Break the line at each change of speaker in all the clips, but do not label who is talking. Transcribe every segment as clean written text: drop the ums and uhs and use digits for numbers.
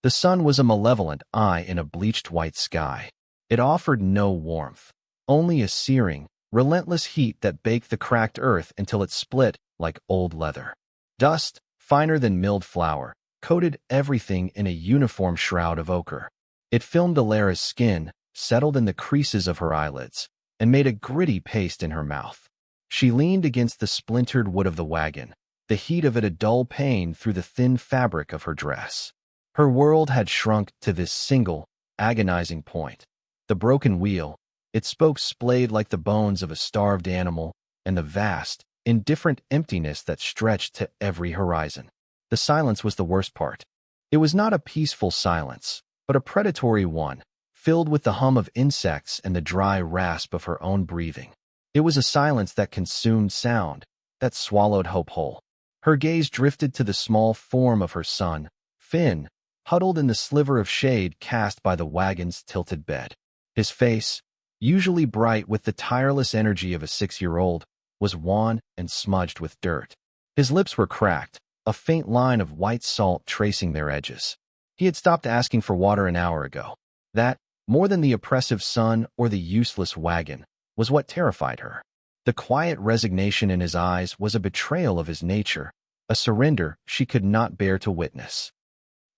The sun was a malevolent eye in a bleached white sky. It offered no warmth, only a searing, relentless heat that baked the cracked earth until it split like old leather. Dust, finer than milled flour, coated everything in a uniform shroud of ochre. It filmed Alara's skin, settled in the creases of her eyelids, and made a gritty paste in her mouth. She leaned against the splintered wood of the wagon, the heat of it a dull pain through the thin fabric of her dress. Her world had shrunk to this single, agonizing point. The broken wheel, its spokes splayed like the bones of a starved animal, and the vast, indifferent emptiness that stretched to every horizon. The silence was the worst part. It was not a peaceful silence, but a predatory one, filled with the hum of insects and the dry rasp of her own breathing. It was a silence that consumed sound, that swallowed hope whole. Her gaze drifted to the small form of her son, Finn, huddled in the sliver of shade cast by the wagon's tilted bed. His face, usually bright with the tireless energy of a 6-year-old, was wan and smudged with dirt. His lips were cracked, a faint line of white salt tracing their edges. He had stopped asking for water an hour ago. That, more than the oppressive sun or the useless wagon, was what terrified her. The quiet resignation in his eyes was a betrayal of his nature, a surrender she could not bear to witness.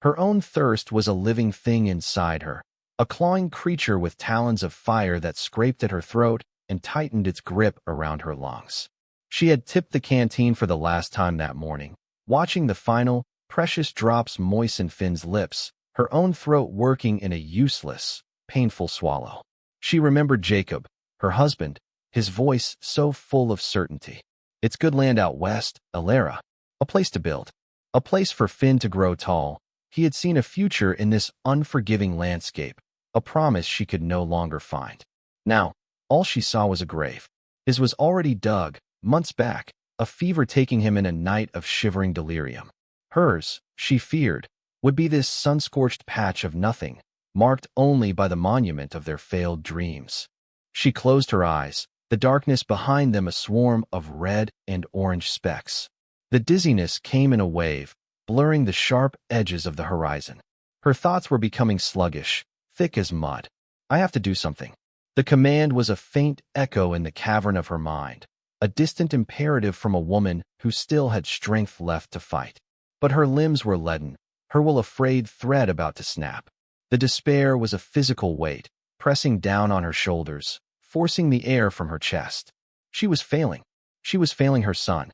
Her own thirst was a living thing inside her, a clawing creature with talons of fire that scraped at her throat and tightened its grip around her lungs. She had tipped the canteen for the last time that morning, watching the final, precious drops moisten Finn's lips, her own throat working in a useless, painful swallow. She remembered Jacob, her husband, his voice so full of certainty. It's good land out west, Alara. A place to build. A place for Finn to grow tall. He had seen a future in this unforgiving landscape, a promise she could no longer find. Now, all she saw was a grave. His was already dug, months back, a fever taking him in a night of shivering delirium. Hers, she feared, would be this sun-scorched patch of nothing, marked only by the monument of their failed dreams. She closed her eyes, the darkness behind them a swarm of red and orange specks. The dizziness came in a wave, blurring the sharp edges of the horizon. Her thoughts were becoming sluggish, thick as mud. I have to do something. The command was a faint echo in the cavern of her mind, a distant imperative from a woman who still had strength left to fight. But her limbs were leaden, her will a frayed thread about to snap. The despair was a physical weight, pressing down on her shoulders, forcing the air from her chest. She was failing. She was failing her son.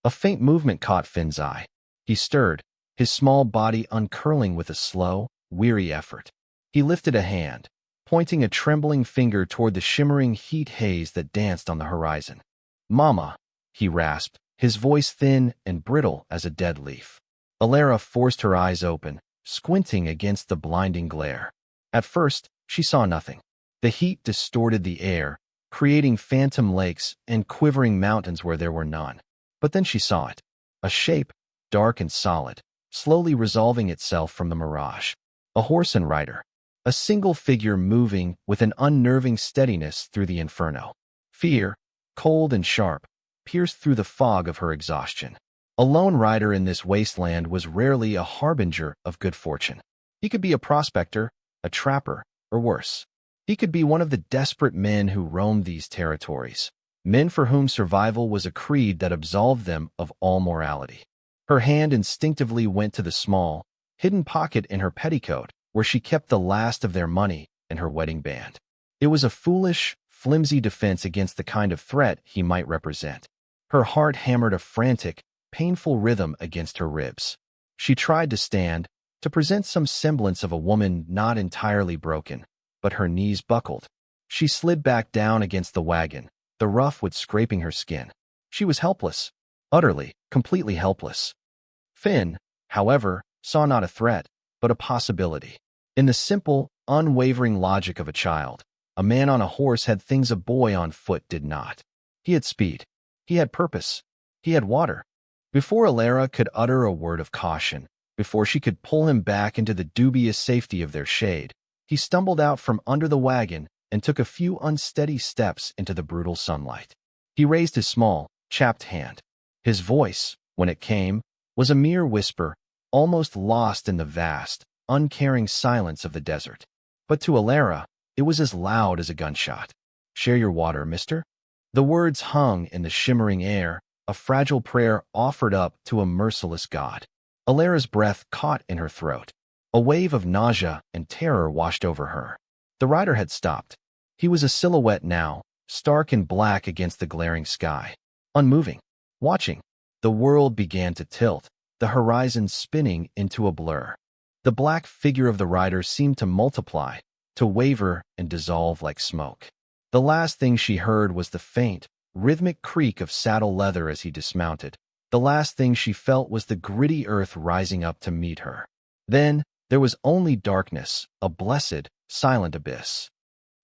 A faint movement caught Finn's eye. He stirred, his small body uncurling with a slow, weary effort. He lifted a hand, pointing a trembling finger toward the shimmering heat haze that danced on the horizon. "Mama," he rasped, his voice thin and brittle as a dead leaf. Alara forced her eyes open, squinting against the blinding glare. At first, she saw nothing. The heat distorted the air, creating phantom lakes and quivering mountains where there were none. But then she saw it. A shape, dark and solid, slowly resolving itself from the mirage. A horse and rider. A single figure moving with an unnerving steadiness through the inferno. Fear, cold and sharp, pierced through the fog of her exhaustion. A lone rider in this wasteland was rarely a harbinger of good fortune. He could be a prospector, a trapper, or worse. He could be one of the desperate men who roamed these territories, men for whom survival was a creed that absolved them of all morality. Her hand instinctively went to the small, hidden pocket in her petticoat where she kept the last of their money and her wedding band. It was a foolish, flimsy defense against the kind of threat he might represent. Her heart hammered a frantic, painful rhythm against her ribs. She tried to stand, to present some semblance of a woman not entirely broken, but her knees buckled. She slid back down against the wagon, the rough wood scraping her skin. She was helpless, utterly, completely helpless. Finn, however, saw not a threat, but a possibility. In the simple, unwavering logic of a child, a man on a horse had things a boy on foot did not. He had speed. He had purpose. He had water. Before Alara could utter a word of caution, before she could pull him back into the dubious safety of their shade, he stumbled out from under the wagon and took a few unsteady steps into the brutal sunlight. He raised his small, chapped hand. His voice, when it came, was a mere whisper, almost lost in the vast, uncaring silence of the desert. But to Alara, it was as loud as a gunshot. "Share your water, mister?" The words hung in the shimmering air, a fragile prayer offered up to a merciless God. Alara's breath caught in her throat. A wave of nausea and terror washed over her. The rider had stopped. He was a silhouette now, stark and black against the glaring sky. Unmoving, watching, the world began to tilt, the horizon spinning into a blur. The black figure of the rider seemed to multiply, to waver and dissolve like smoke. The last thing she heard was the faint, rhythmic creak of saddle leather as he dismounted. The last thing she felt was the gritty earth rising up to meet her. Then, there was only darkness, a blessed, silent abyss.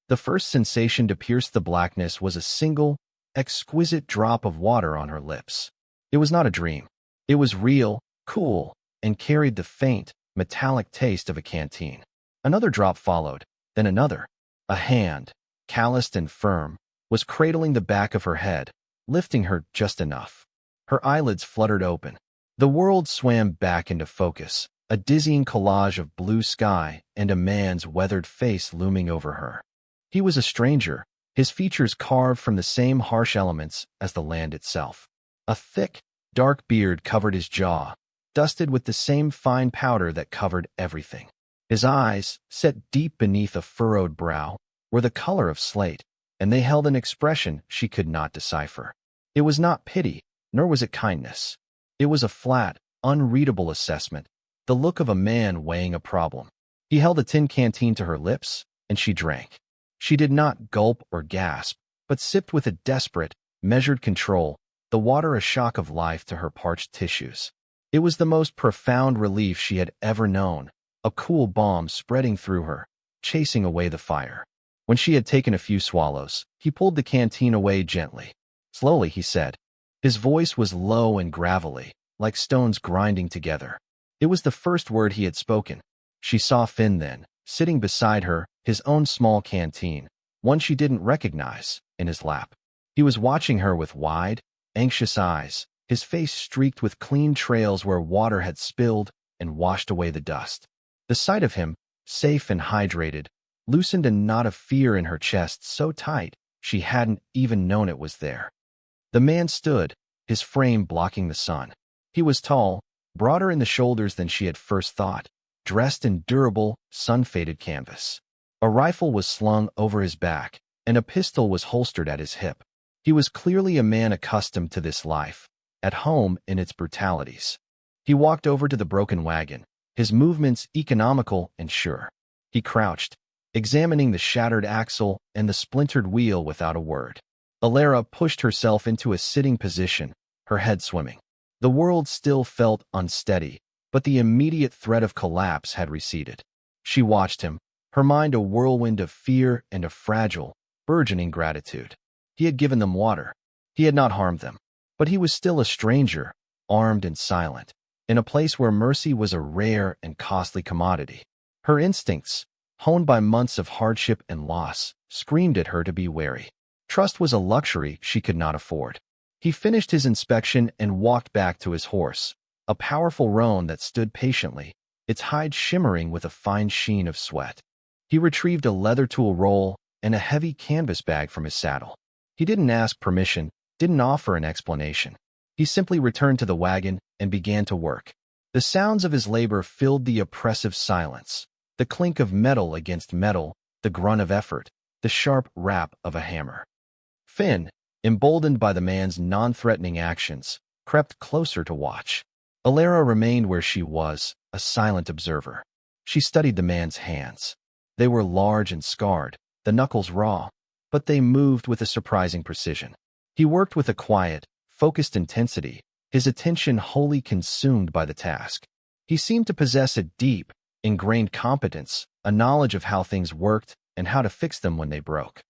The first sensation to pierce the blackness was a single, exquisite drop of water on her lips. It was not a dream. It was real, cool, and carried the faint, metallic taste of a canteen. Another drop followed, then another. A hand, calloused and firm, was cradling the back of her head, lifting her just enough. Her eyelids fluttered open. The world swam back into focus, a dizzying collage of blue sky and a man's weathered face looming over her. He was a stranger, his features carved from the same harsh elements as the land itself. A thick, dark beard covered his jaw, dusted with the same fine powder that covered everything. His eyes, set deep beneath a furrowed brow, were the color of slate, and they held an expression she could not decipher. It was not pity, nor was it kindness. It was a flat, unreadable assessment, the look of a man weighing a problem. He held a tin canteen to her lips, and she drank. She did not gulp or gasp, but sipped with a desperate, measured control, the water a shock of life to her parched tissues. It was the most profound relief she had ever known, a cool balm spreading through her, chasing away the fire. When she had taken a few swallows, he pulled the canteen away gently. "Slowly," he said. His voice was low and gravelly, like stones grinding together. It was the first word he had spoken. She saw Finn then, sitting beside her, his own small canteen, one she didn't recognize, in his lap. He was watching her with wide, anxious eyes, his face streaked with clean trails where water had spilled and washed away the dust. The sight of him, safe and hydrated, loosened a knot of fear in her chest so tight she hadn't even known it was there. The man stood, his frame blocking the sun. He was tall, broader in the shoulders than she had first thought, dressed in durable, sun-faded canvas. A rifle was slung over his back, and a pistol was holstered at his hip. He was clearly a man accustomed to this life, at home in its brutalities. He walked over to the broken wagon, his movements economical and sure. He crouched, examining the shattered axle and the splintered wheel without a word. Alara pushed herself into a sitting position, her head swimming. The world still felt unsteady, but the immediate threat of collapse had receded. She watched him, her mind a whirlwind of fear and a fragile, burgeoning gratitude. He had given them water. He had not harmed them. But he was still a stranger, armed and silent, in a place where mercy was a rare and costly commodity. Her instincts, honed by months of hardship and loss, screamed at her to be wary. Trust was a luxury she could not afford. He finished his inspection and walked back to his horse, a powerful roan that stood patiently, its hide shimmering with a fine sheen of sweat. He retrieved a leather tool roll and a heavy canvas bag from his saddle. He didn't ask permission, didn't offer an explanation. He simply returned to the wagon and began to work. The sounds of his labor filled the oppressive silence, the clink of metal against metal, the grunt of effort, the sharp rap of a hammer. Finn, emboldened by the man's non-threatening actions, crept closer to watch. Alara remained where she was, a silent observer. She studied the man's hands. They were large and scarred, the knuckles raw, but they moved with a surprising precision. He worked with a quiet, focused intensity, his attention wholly consumed by the task. He seemed to possess a deep, ingrained competence, a knowledge of how things worked and how to fix them when they broke.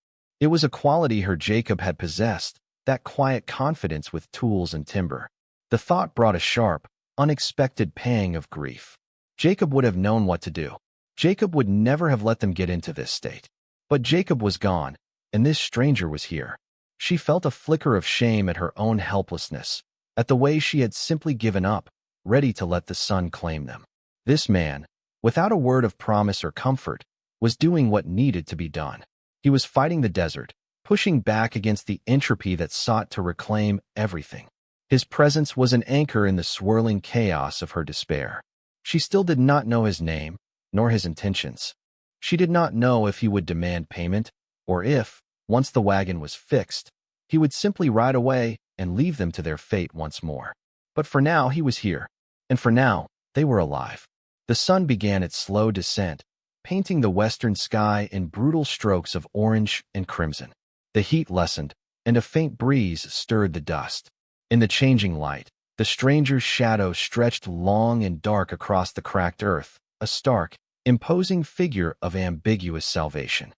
It was a quality her Jacob had possessed, that quiet confidence with tools and timber. The thought brought a sharp, unexpected pang of grief. Jacob would have known what to do. Jacob would never have let them get into this state. But Jacob was gone, and this stranger was here. She felt a flicker of shame at her own helplessness, at the way she had simply given up, ready to let the sun claim them. This man, without a word of promise or comfort, was doing what needed to be done. He was fighting the desert, pushing back against the entropy that sought to reclaim everything. His presence was an anchor in the swirling chaos of her despair. She still did not know his name, nor his intentions. She did not know if he would demand payment, or if, once the wagon was fixed, he would simply ride away and leave them to their fate once more. But for now he was here, and for now they were alive. The sun began its slow descent, painting the western sky in brutal strokes of orange and crimson. The heat lessened, and a faint breeze stirred the dust. In the changing light, the stranger's shadow stretched long and dark across the cracked earth, a stark, imposing figure of ambiguous salvation.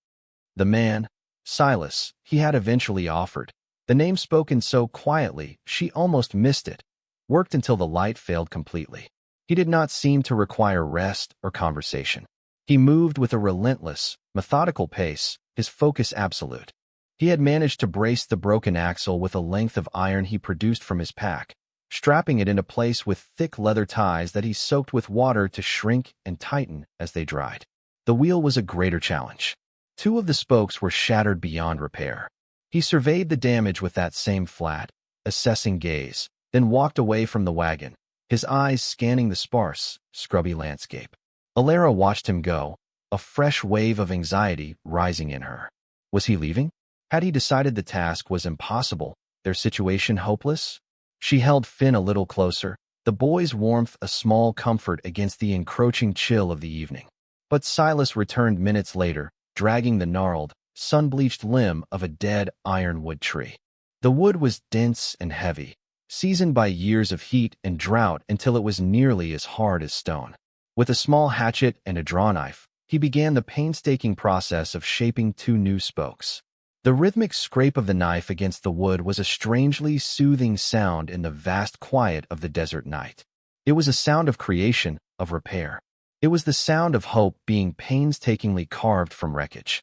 The man, Silas, he had eventually offered, the name spoken so quietly she almost missed it, worked until the light failed completely. He did not seem to require rest or conversation. He moved with a relentless, methodical pace, his focus absolute. He had managed to brace the broken axle with a length of iron he produced from his pack, strapping it into place with thick leather ties that he soaked with water to shrink and tighten as they dried. The wheel was a greater challenge. 2 of the spokes were shattered beyond repair. He surveyed the damage with that same flat, assessing gaze, then walked away from the wagon, his eyes scanning the sparse, scrubby landscape. Alara watched him go, a fresh wave of anxiety rising in her. Was he leaving? Had he decided the task was impossible, their situation hopeless? She held Finn a little closer, the boy's warmth a small comfort against the encroaching chill of the evening. But Silas returned minutes later, dragging the gnarled, sun-bleached limb of a dead ironwood tree. The wood was dense and heavy, seasoned by years of heat and drought until it was nearly as hard as stone. With a small hatchet and a drawknife, he began the painstaking process of shaping 2 new spokes. The rhythmic scrape of the knife against the wood was a strangely soothing sound in the vast quiet of the desert night. It was a sound of creation, of repair. It was the sound of hope being painstakingly carved from wreckage.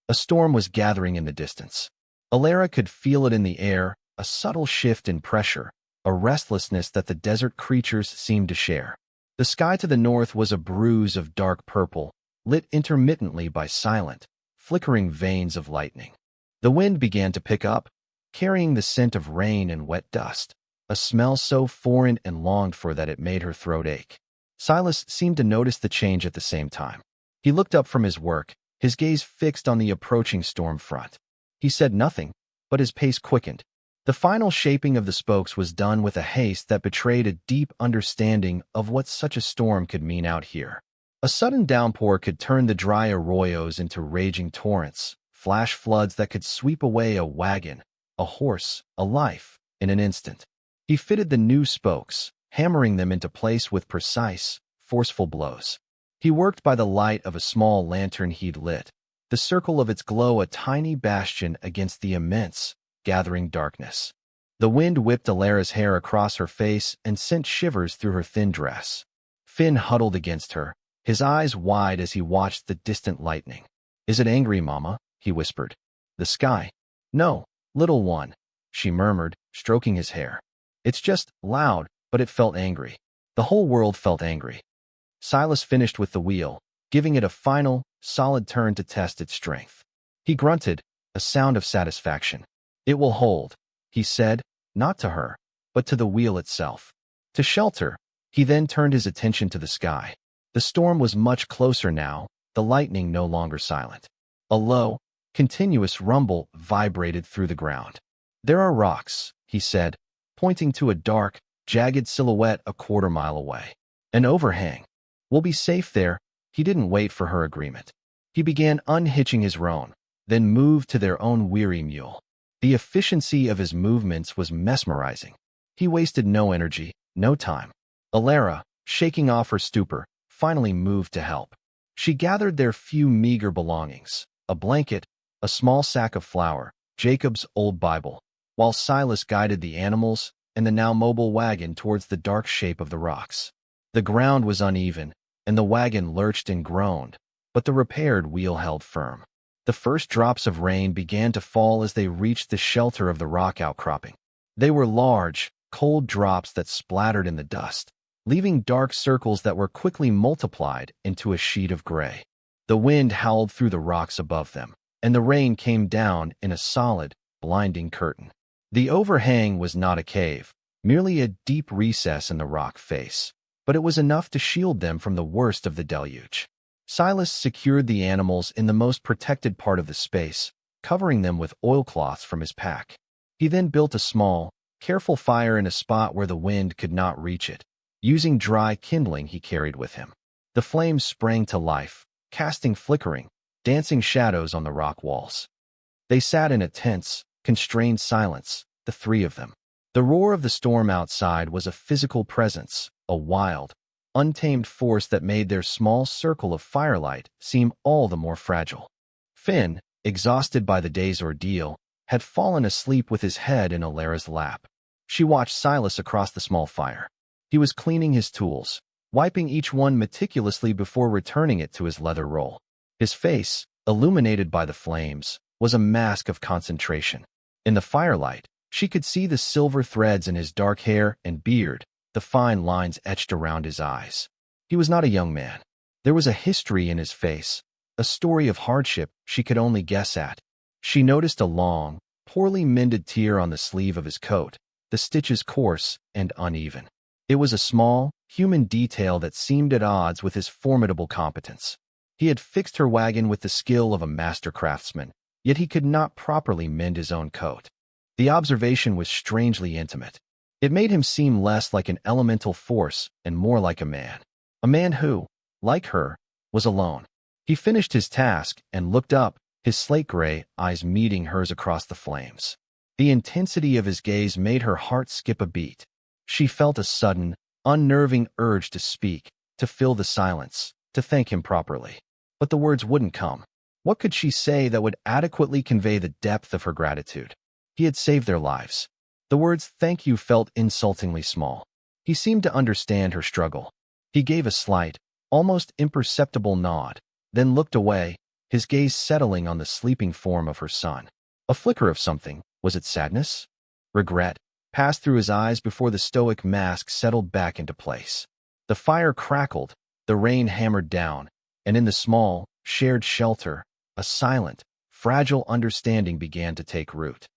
A storm was gathering in the distance. Alara could feel it in the air, a subtle shift in pressure, a restlessness that the desert creatures seemed to share. The sky to the north was a bruise of dark purple, lit intermittently by silent, flickering veins of lightning. The wind began to pick up, carrying the scent of rain and wet dust, a smell so foreign and longed for that it made her throat ache. Silas seemed to notice the change at the same time. He looked up from his work, his gaze fixed on the approaching storm front. He said nothing, but his pace quickened. The final shaping of the spokes was done with a haste that betrayed a deep understanding of what such a storm could mean out here. A sudden downpour could turn the dry arroyos into raging torrents, flash floods that could sweep away a wagon, a horse, a life, in an instant. He fitted the new spokes, hammering them into place with precise, forceful blows. He worked by the light of a small lantern he'd lit, the circle of its glow a tiny bastion against the immense, gathering darkness. The wind whipped Alara's hair across her face and sent shivers through her thin dress. Finn huddled against her, his eyes wide as he watched the distant lightning. "Is it angry, Mama?" he whispered. "The sky?" "No, little one," she murmured, stroking his hair. "It's just loud, but it felt angry. The whole world felt angry." Silas finished with the wheel, giving it a final, solid turn to test its strength. He grunted, a sound of satisfaction. "It will hold," he said, not to her, but to the wheel itself. To shelter, he then turned his attention to the sky. The storm was much closer now, the lightning no longer silent. A low, continuous rumble vibrated through the ground. "There are rocks," he said, pointing to a dark, jagged silhouette a quarter-mile away. "An overhang. We'll be safe there." He didn't wait for her agreement. He began unhitching his roan, then moved to their own weary mule. The efficiency of his movements was mesmerizing. He wasted no energy, no time. Alara, shaking off her stupor, finally moved to help. She gathered their few meager belongings, a blanket, a small sack of flour, Jacob's old Bible, while Silas guided the animals and the now mobile wagon towards the dark shape of the rocks. The ground was uneven, and the wagon lurched and groaned, but the repaired wheel held firm. The first drops of rain began to fall as they reached the shelter of the rock outcropping. They were large, cold drops that splattered in the dust, leaving dark circles that were quickly multiplied into a sheet of gray. The wind howled through the rocks above them, and the rain came down in a solid, blinding curtain. The overhang was not a cave, merely a deep recess in the rock face, but it was enough to shield them from the worst of the deluge. Silas secured the animals in the most protected part of the space, covering them with oilcloths from his pack. He then built a small, careful fire in a spot where the wind could not reach it, using dry kindling he carried with him. The flames sprang to life, casting flickering, dancing shadows on the rock walls. They sat in a tense, constrained silence, the three of them. The roar of the storm outside was a physical presence, a wild, untamed force that made their small circle of firelight seem all the more fragile. Finn, exhausted by the day's ordeal, had fallen asleep with his head in Alara's lap. She watched Silas across the small fire. He was cleaning his tools, wiping each one meticulously before returning it to his leather roll. His face, illuminated by the flames, was a mask of concentration. In the firelight, she could see the silver threads in his dark hair and beard, the fine lines etched around his eyes. He was not a young man. There was a history in his face, a story of hardship she could only guess at. She noticed a long, poorly mended tear on the sleeve of his coat, the stitches coarse and uneven. It was a small, human detail that seemed at odds with his formidable competence. He had fixed her wagon with the skill of a master craftsman, yet he could not properly mend his own coat. The observation was strangely intimate. It made him seem less like an elemental force and more like a man who, like her, was alone. He finished his task and looked up, his slate-gray eyes meeting hers across the flames. The intensity of his gaze made her heart skip a beat. She felt a sudden, unnerving urge to speak, to fill the silence, to thank him properly. But the words wouldn't come. What could she say that would adequately convey the depth of her gratitude? He had saved their lives. The words "thank you" felt insultingly small. He seemed to understand her struggle. He gave a slight, almost imperceptible nod, then looked away, his gaze settling on the sleeping form of her son. A flicker of something, was it sadness? Regret, passed through his eyes before the stoic mask settled back into place. The fire crackled, the rain hammered down, and in the small, shared shelter, a silent, fragile understanding began to take root.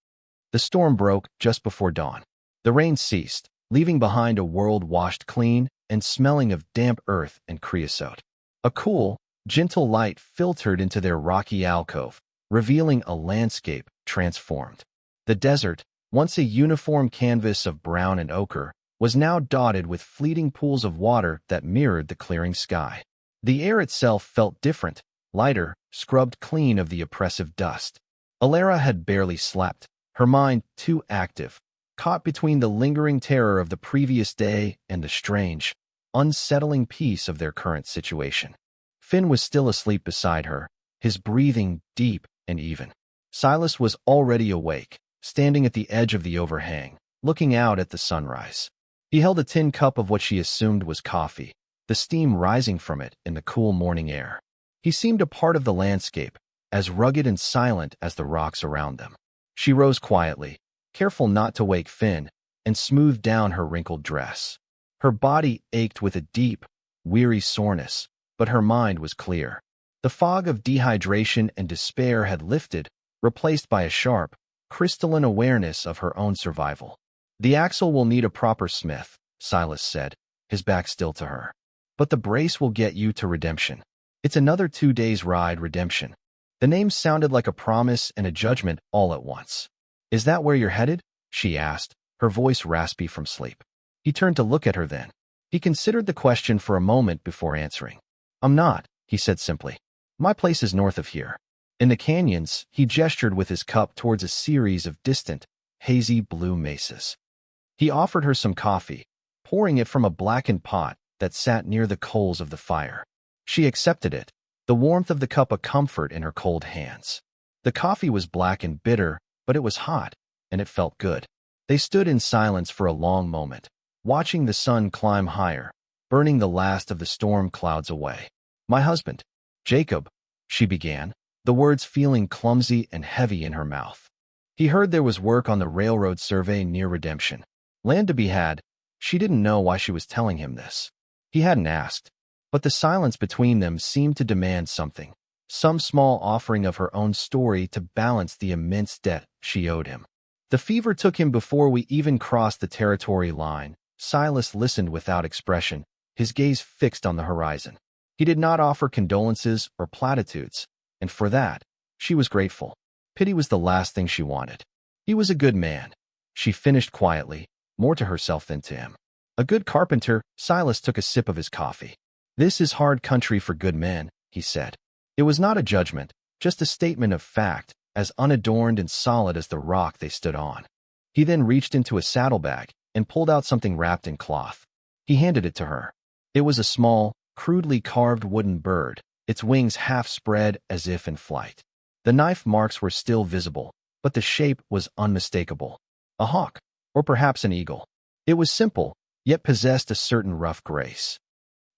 The storm broke just before dawn. The rain ceased, leaving behind a world washed clean and smelling of damp earth and creosote. A cool, gentle light filtered into their rocky alcove, revealing a landscape transformed. The desert, once a uniform canvas of brown and ochre, was now dotted with fleeting pools of water that mirrored the clearing sky. The air itself felt different, lighter, scrubbed clean of the oppressive dust. Alara had barely slept, her mind too active, caught between the lingering terror of the previous day and the strange, unsettling peace of their current situation. Finn was still asleep beside her, his breathing deep and even. Silas was already awake, standing at the edge of the overhang, looking out at the sunrise. He held a tin cup of what she assumed was coffee, the steam rising from it in the cool morning air. He seemed a part of the landscape, as rugged and silent as the rocks around them. She rose quietly, careful not to wake Finn, and smoothed down her wrinkled dress. Her body ached with a deep, weary soreness, but her mind was clear. The fog of dehydration and despair had lifted, replaced by a sharp, crystalline awareness of her own survival. "The axle will need a proper smith," Silas said, his back still to her. "But the brace will get you to redemption. It's another 2 days' ride, redemption." The name sounded like a promise and a judgment all at once. "Is that where you're headed?" she asked, her voice raspy from sleep. He turned to look at her then. He considered the question for a moment before answering. "I'm not," he said simply. "My place is north of here." In the canyons, he gestured with his cup towards a series of distant, hazy blue mesas. He offered her some coffee, pouring it from a blackened pot that sat near the coals of the fire. She accepted it, the warmth of the cup a comfort in her cold hands. The coffee was black and bitter, but it was hot, and it felt good. They stood in silence for a long moment, watching the sun climb higher, burning the last of the storm clouds away. "My husband, Jacob," she began, the words feeling clumsy and heavy in her mouth. "He heard there was work on the railroad survey near Redemption. Land to be had," She didn't know why she was telling him this. He hadn't asked, but the silence between them seemed to demand something, some small offering of her own story to balance the immense debt she owed him. The fever took him before we even crossed the territory line. Silas listened without expression, his gaze fixed on the horizon. He did not offer condolences or platitudes, and for that, she was grateful. Pity was the last thing she wanted. He was a good man, she finished quietly, more to herself than to him. A good carpenter. Silas took a sip of his coffee. This is hard country for good men, he said. It was not a judgment, just a statement of fact, as unadorned and solid as the rock they stood on. He then reached into a saddlebag and pulled out something wrapped in cloth. He handed it to her. It was a small, crudely carved wooden bird, its wings half spread as if in flight. The knife marks were still visible, but the shape was unmistakable. A hawk, or perhaps an eagle. It was simple, yet possessed a certain rough grace.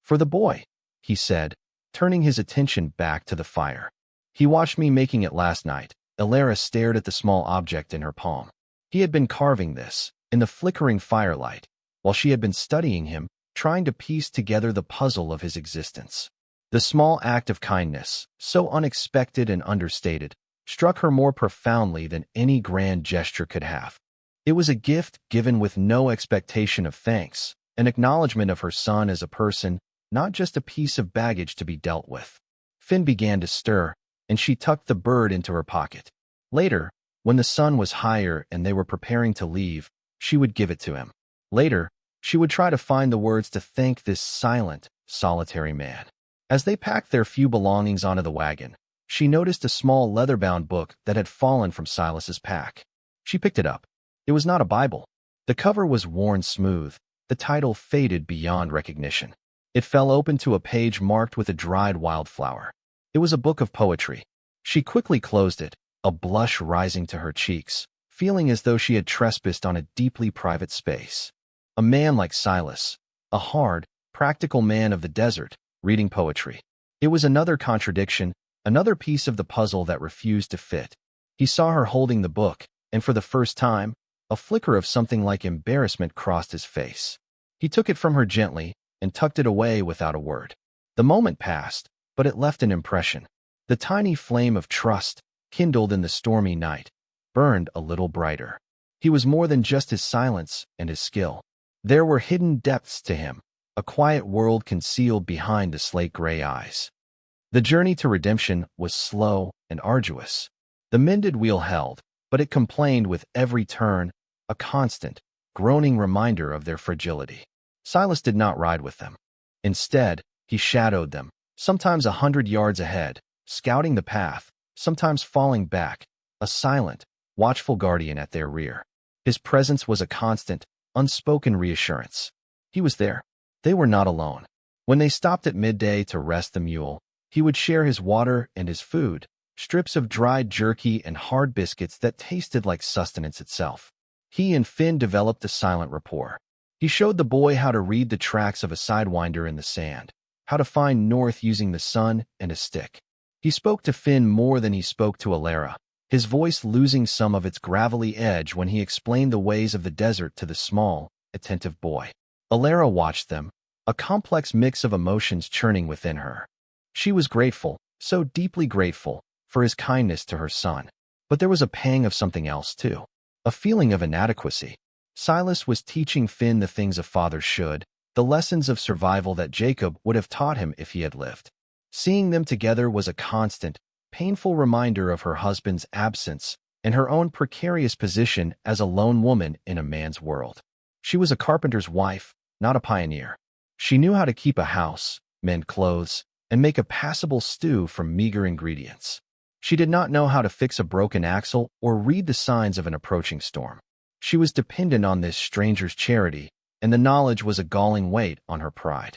For the boy, he said, turning his attention back to the fire. He watched me making it last night. Alara stared at the small object in her palm. He had been carving this, in the flickering firelight, while she had been studying him, trying to piece together the puzzle of his existence. The small act of kindness, so unexpected and understated, struck her more profoundly than any grand gesture could have. It was a gift given with no expectation of thanks, an acknowledgement of her son as a person, not just a piece of baggage to be dealt with. Finn began to stir, and she tucked the bird into her pocket. Later, when the sun was higher and they were preparing to leave, she would give it to him. Later, she would try to find the words to thank this silent, solitary man. As they packed their few belongings onto the wagon, she noticed a small leather-bound book that had fallen from Silas's pack. She picked it up. It was not a Bible. The cover was worn smooth, the title faded beyond recognition. It fell open to a page marked with a dried wildflower. It was a book of poetry. She quickly closed it, a blush rising to her cheeks, feeling as though she had trespassed on a deeply private space. A man like Silas, a hard, practical man of the desert, reading poetry. It was another contradiction, another piece of the puzzle that refused to fit. He saw her holding the book, and for the first time, a flicker of something like embarrassment crossed his face. He took it from her gently and tucked it away without a word. The moment passed, but it left an impression. The tiny flame of trust, kindled in the stormy night, burned a little brighter. He was more than just his silence and his skill. There were hidden depths to him, a quiet world concealed behind the slate-gray eyes. The journey to redemption was slow and arduous. The mended wheel held, but it complained with every turn, a constant, groaning reminder of their fragility. Silas did not ride with them. Instead, he shadowed them, sometimes 100 yards ahead, scouting the path, sometimes falling back, a silent, watchful guardian at their rear. His presence was a constant, unspoken reassurance. He was there. They were not alone. When they stopped at midday to rest the mule, he would share his water and his food, strips of dried jerky and hard biscuits that tasted like sustenance itself. He and Finn developed a silent rapport. He showed the boy how to read the tracks of a sidewinder in the sand, how to find north using the sun and a stick. He spoke to Finn more than he spoke to Alara, his voice losing some of its gravelly edge when he explained the ways of the desert to the small, attentive boy. Alara watched them, a complex mix of emotions churning within her. She was grateful, so deeply grateful, for his kindness to her son. But there was a pang of something else too, a feeling of inadequacy. Silas was teaching Finn the things a father should, the lessons of survival that Jacob would have taught him if he had lived. Seeing them together was a constant, painful reminder of her husband's absence and her own precarious position as a lone woman in a man's world. She was a carpenter's wife, not a pioneer. She knew how to keep a house, mend clothes, and make a passable stew from meager ingredients. She did not know how to fix a broken axle or read the signs of an approaching storm. She was dependent on this stranger's charity, and the knowledge was a galling weight on her pride.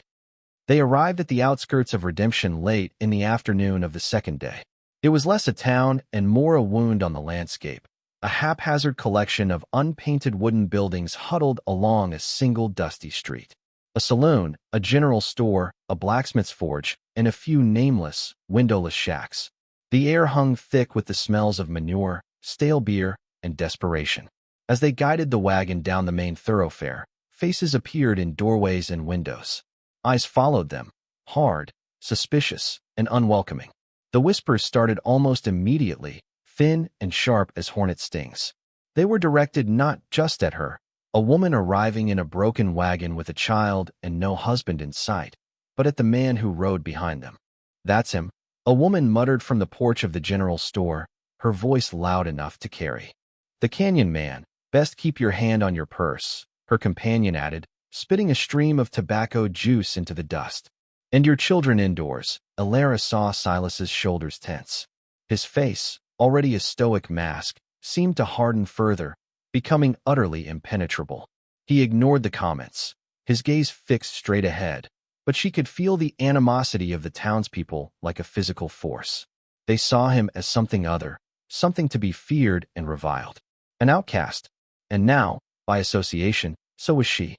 They arrived at the outskirts of Redemption late in the afternoon of the second day. It was less a town and more a wound on the landscape, a haphazard collection of unpainted wooden buildings huddled along a single dusty street. A saloon, a general store, a blacksmith's forge, and a few nameless, windowless shacks. The air hung thick with the smells of manure, stale beer, and desperation. As they guided the wagon down the main thoroughfare, Faces appeared in doorways and windows. Eyes followed them, hard, suspicious, and unwelcoming. The whispers started almost immediately, thin and sharp as hornet stings. They were directed not just at her, a woman arriving in a broken wagon with a child and no husband in sight, but at the man who rode behind them. "That's him," a woman muttered from the porch of the general store, her voice loud enough to carry. "The canyon man, best keep your hand on your purse," her companion added, spitting a stream of tobacco juice into the dust. "And your children indoors." Alara saw Silas's shoulders tense. His face, already a stoic mask, seemed to harden further, becoming utterly impenetrable. He ignored the comments, his gaze fixed straight ahead, but she could feel the animosity of the townspeople like a physical force. They saw him as something other, something to be feared and reviled. An outcast. And now, by association, so was she.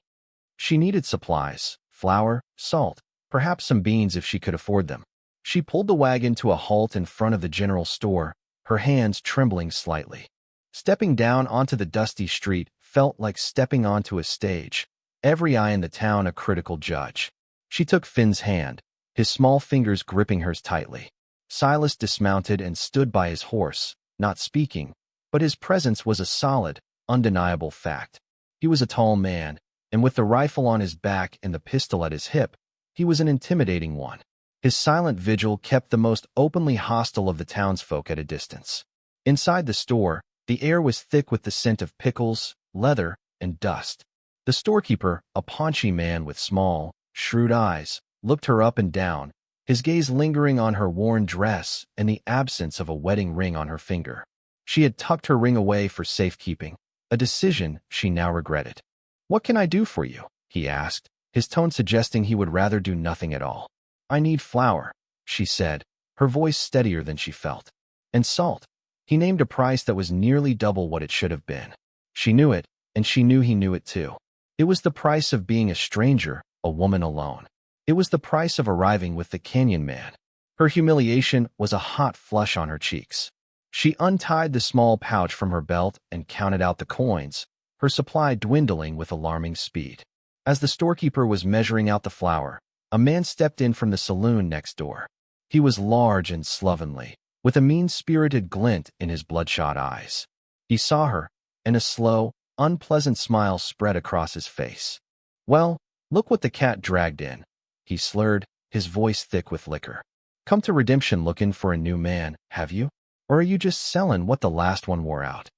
She needed supplies, flour, salt, perhaps some beans if she could afford them. She pulled the wagon to a halt in front of the general store, her hands trembling slightly. Stepping down onto the dusty street felt like stepping onto a stage, every eye in the town a critical judge. She took Finn's hand, his small fingers gripping hers tightly. Silas dismounted and stood by his horse, not speaking, but his presence was a solid, undeniable fact. He was a tall man, and with the rifle on his back and the pistol at his hip, he was an intimidating one. His silent vigil kept the most openly hostile of the townsfolk at a distance. Inside the store, the air was thick with the scent of pickles, leather, and dust. The storekeeper, a paunchy man with small, shrewd eyes, looked her up and down, his gaze lingering on her worn dress and the absence of a wedding ring on her finger. She had tucked her ring away for safekeeping, a decision she now regretted. "What can I do for you?" he asked, his tone suggesting he would rather do nothing at all. "I need flour," she said, her voice steadier than she felt. "And salt." He named a price that was nearly double what it should have been. She knew it, and she knew he knew it too. It was the price of being a stranger, a woman alone. It was the price of arriving with the canyon man. Her humiliation was a hot flush on her cheeks. She untied the small pouch from her belt and counted out the coins, her supply dwindling with alarming speed. As the storekeeper was measuring out the flour, a man stepped in from the saloon next door. He was large and slovenly, with a mean-spirited glint in his bloodshot eyes. He saw her, and a slow, unpleasant smile spread across his face. "Well, look what the cat dragged in," he slurred, his voice thick with liquor. "Come to Redemption looking for a new man, have you? Or are you just selling what the last one wore out?"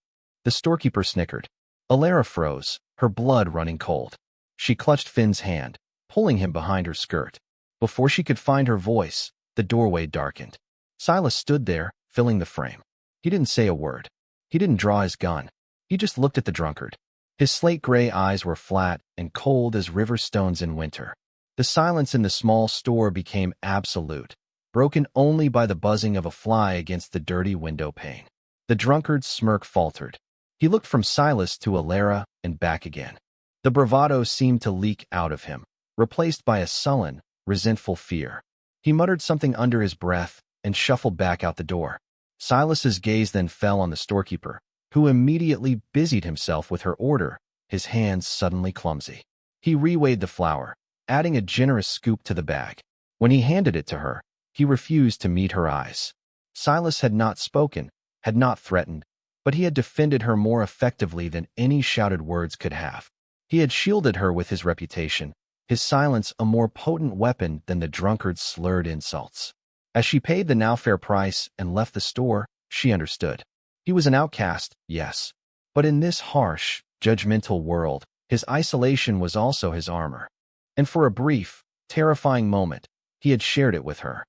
The storekeeper snickered. Alara froze, her blood running cold. She clutched Finn's hand, pulling him behind her skirt. Before she could find her voice, the doorway darkened. Silas stood there, filling the frame. He didn't say a word. He didn't draw his gun. He just looked at the drunkard. His slate-gray eyes were flat and cold as river stones in winter. The silence in the small store became absolute, broken only by the buzzing of a fly against the dirty window pane. The drunkard's smirk faltered. He looked from Silas to Alara and back again. The bravado seemed to leak out of him, replaced by a sullen, resentful fear. He muttered something under his breath and shuffled back out the door. Silas's gaze then fell on the storekeeper, who immediately busied himself with her order, his hands suddenly clumsy. He reweighed the flour, adding a generous scoop to the bag. When he handed it to her, he refused to meet her eyes. Silas had not spoken, had not threatened, but he had defended her more effectively than any shouted words could have. He had shielded her with his reputation, his silence a more potent weapon than the drunkard's slurred insults. As she paid the now fair price and left the store, she understood. He was an outcast, yes, but in this harsh, judgmental world, his isolation was also his armor. And for a brief, terrifying moment, he had shared it with her.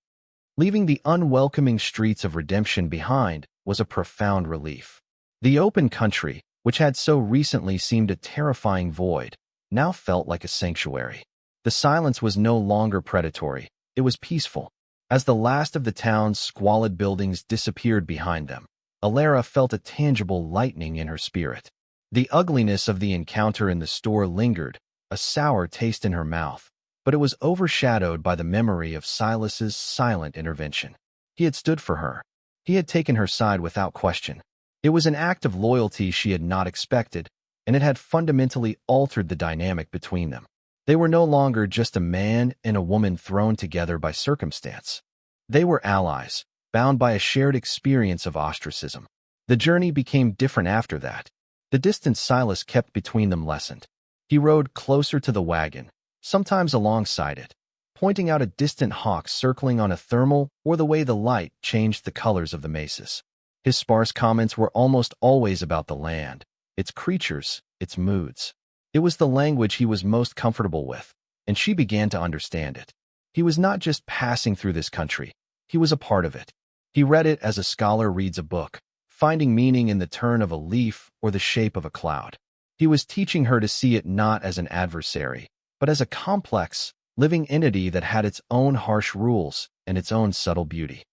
Leaving the unwelcoming streets of Redemption behind was a profound relief. The open country, which had so recently seemed a terrifying void, now felt like a sanctuary. The silence was no longer predatory, it was peaceful. As the last of the town's squalid buildings disappeared behind them, Alara felt a tangible lightening in her spirit. The ugliness of the encounter in the store lingered, a sour taste in her mouth, but it was overshadowed by the memory of Silas's silent intervention. He had stood for her. He had taken her side without question. It was an act of loyalty she had not expected, and it had fundamentally altered the dynamic between them. They were no longer just a man and a woman thrown together by circumstance. They were allies, bound by a shared experience of ostracism. The journey became different after that. The distance Silas kept between them lessened. He rode closer to the wagon, sometimes alongside it, pointing out a distant hawk circling on a thermal or the way the light changed the colors of the mesas. His sparse comments were almost always about the land, its creatures, its moods. It was the language he was most comfortable with, and she began to understand it. He was not just passing through this country. He was a part of it. He read it as a scholar reads a book, finding meaning in the turn of a leaf or the shape of a cloud. He was teaching her to see it not as an adversary, but as a complex, living entity that had its own harsh rules and its own subtle beauty.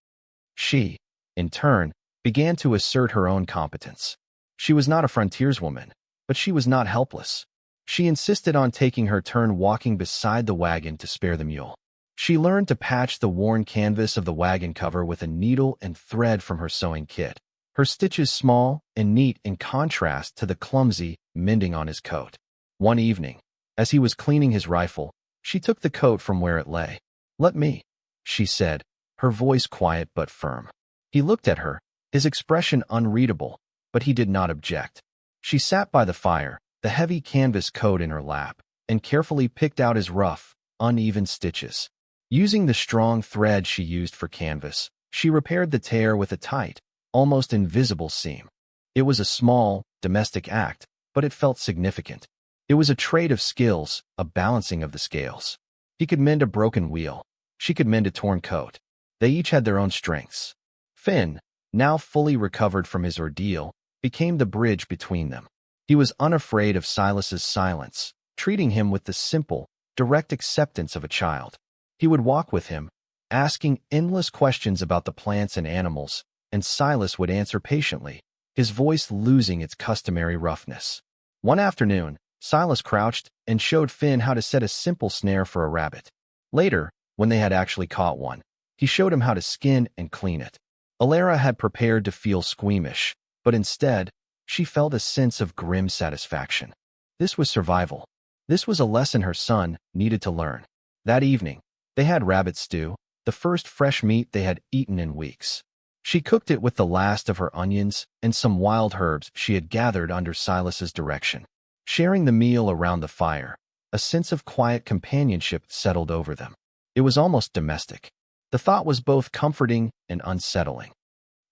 She, in turn, began to assert her own competence. She was not a frontierswoman, but she was not helpless. She insisted on taking her turn walking beside the wagon to spare the mule. She learned to patch the worn canvas of the wagon cover with a needle and thread from her sewing kit, her stitches small and neat in contrast to the clumsy mending on his coat. One evening, as he was cleaning his rifle, she took the coat from where it lay. "Let me," she said, her voice quiet but firm. He looked at her, his expression unreadable, but he did not object. She sat by the fire, the heavy canvas coat in her lap, and carefully picked out his rough, uneven stitches. Using the strong thread she used for canvas, she repaired the tear with a tight, almost invisible seam. It was a small, domestic act, but it felt significant. It was a trade of skills, a balancing of the scales. He could mend a broken wheel. She could mend a torn coat. They each had their own strengths. Finn, now fully recovered from his ordeal, became the bridge between them. He was unafraid of Silas's silence, treating him with the simple, direct acceptance of a child. He would walk with him, asking endless questions about the plants and animals, and Silas would answer patiently, his voice losing its customary roughness. One afternoon, Silas crouched and showed Finn how to set a simple snare for a rabbit. Later, when they had actually caught one, he showed him how to skin and clean it. Alara had prepared to feel squeamish, but instead, she felt a sense of grim satisfaction. This was survival. This was a lesson her son needed to learn. That evening, they had rabbit stew, the first fresh meat they had eaten in weeks. She cooked it with the last of her onions and some wild herbs she had gathered under Silas's direction. Sharing the meal around the fire, a sense of quiet companionship settled over them. It was almost domestic. The thought was both comforting and unsettling.